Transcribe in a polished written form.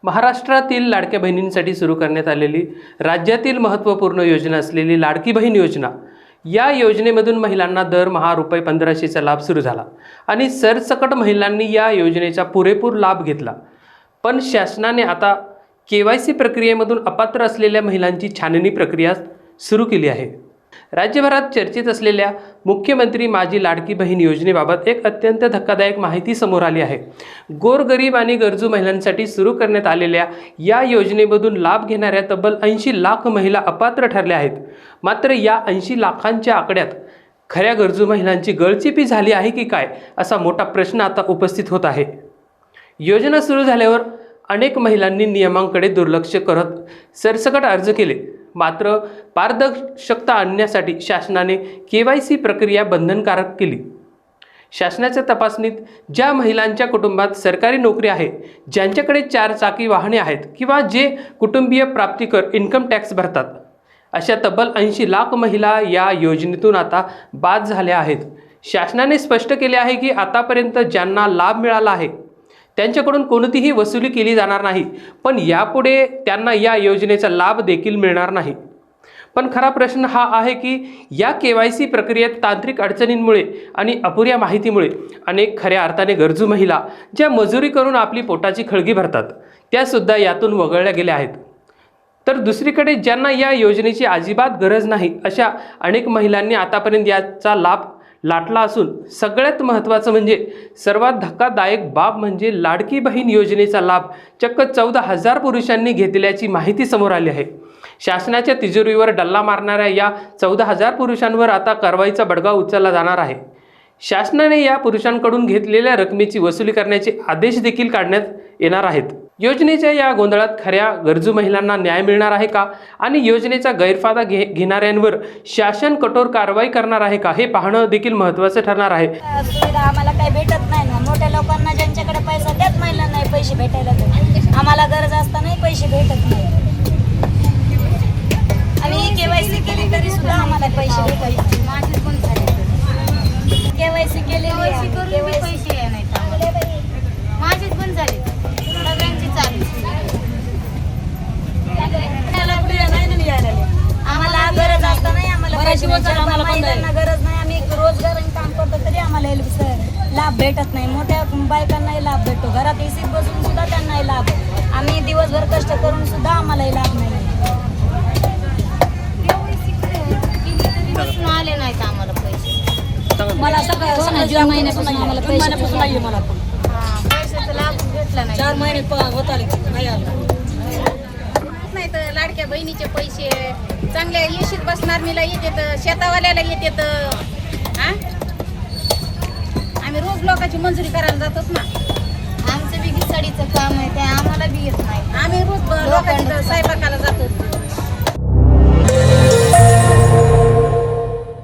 महाराष्ट्रातील लाडक्या बहिणींसाठी सुरू करण्यात आलेली राज्यातील महत्त्वपूर्ण योजना असलेली लाडकी बहीण योजना, या योजनेमधून महिलांना दरमहा रुपये 1500चा लाभ सुरू झाला आणि सरसकट महिलांनी या योजनेचा पुरेपूर लाभ घेतला। पण शासनाने आता KYC प्रक्रियेमधून अपात्र असलेल्या महिलांची छाननी प्रक्रिया सुरू केली आहे। राज्यभरात चर्चेत असलेल्या मुख्यमंत्री माझी लाडकी बहीण योजनेबाबत एक अत्यंत धक्कादायक माहिती समोर आली आहे। गोरगरीब आणि गरजू महिलांसाठी सुरू करण्यात आलेल्या या योजनेमधून लाभ घेणाऱ्या तब्बल 80 लाख महिला अपात्र ठरल्या आहेत। मात्र या 80 लाखांच्या आकड्यात खऱ्या गरजू महिलांची गळचेपी झाली आहे की काय, असा मोठा प्रश्न आता उपस्थित होत आहे। योजना सुरू झाल्यावर अनेक महिलांनी नियमांकडे दुर्लक्ष करत सरसकट अर्ज केले, मात्र पारदर्शकता आणण्यासाठी शासनाने KYC प्रक्रिया बंधनकारक केली। शासनाच्या तपासणीत ज्या महिलांच्या कुटुंबात सरकारी नोकरी आहे, ज्यांच्याकडे 4 चाकी वाहने आहेत किंवा जे कुटुंबीय प्राप्तिकर इन्कम टॅक्स भरतात, अशा तब्बल 80 लाख महिला या योजनेतून आता बाद झाल्या आहेत। शासनाने स्पष्ट केले आहे की आतापर्यंत ज्यांना लाभ मिळाला आहे त्यांच्याकडून कोणतीही वसुली केली जाणार नाही, पण यापुढे त्यांना या योजनेचा लाभ देखील मिळणार नाही। पण खरा प्रश्न हा आहे की या KYC प्रक्रियेत तांत्रिक अडचणींमुळे आणि अपुऱ्या माहितीमुळे अनेक खऱ्या अर्थाने गरजू महिला ज्या मजुरी करून आपली पोटाची खळगी भरतात, त्यासुद्धा यातून वगळल्या गेल्या आहेत। तर दुसरीकडे ज्यांना या योजनेची अजिबात गरज नाही, अशा अनेक महिलांनी आतापर्यंत याचा लाभ लाटला असून सगळ्यात महत्त्वाचं म्हणजे सर्वात धक्कादायक बाब म्हणजे लाडकी बहीण योजनेचा लाभ चक्क 14,000 पुरुषांनी घेतल्याची माहिती समोर आली आहे। शासनाच्या तिजोरीवर डल्ला मारणाऱ्या या 14,000 पुरुषांवर आता कारवाईचा बडगा उचलला जाणार आहे। शासनाने या पुरुषांकडून घेतलेल्या रकमेची वसुली करण्याचे आदेश देखील काढण्यात येणार आहेत। योजनेच्या या गोंधळात खऱ्या गरजू महिलांना न्याय मिळणार आहे का आणि योजनेचा गैरफायदा घेणाऱ्यांवर शासन कठोर कारवाई करणार आहे का, हे पाहणं देखील महत्त्वाचं ठरणार आहे। सुविधा आम्हाला काही भेटत नाही ना, मोठ्या लोकांना ज्यांच्याकडे पैसा त्याच महिलांना नाही पैसे भेटायला, आम्हाला गरज असतानाही पैसे भेटत नाही। आम्ही KYC केली तरी सुद्धा आम्हाला पैसे भेटत नाही। KYC केलेली पैसे नाही, माझीच पण झाली, सगळ्यांची चालू। आम्हाला गरज असताना आम्हाला महिलांना गरज नाही, आम्ही रोजगार काम करतो तरी आम्हाला लाभ भेटत नाही। मोठ्या बायकांनाही लाभ भेटतो, घरात एसीत बसून सुद्धा त्यांनाही लाभ, आम्ही दिवसभर कष्ट करून सुद्धा आम्हालाही लाभ नाही। आले नाहीत आम्हाला पैसे, मला सगळं जून महिन्यापासून आम्हाला पैसे नाहीये, मला पैशाचा लाभ भेटला नाही। 4 महिने होत आले नाही आला नाही। तर लाडक्या बहिणीचे पैसे चांगले येशीत बसणारीला येतात, शेतावाल्याला येतात। आम्ही रोज लोकांची मंजुरी करायला जातोच ना, आमचं बी घिसाडीचं काम आहे, ते आम्हाला बी येत नाही। आम्ही रोज लोकांच्या स्वयंपाकाला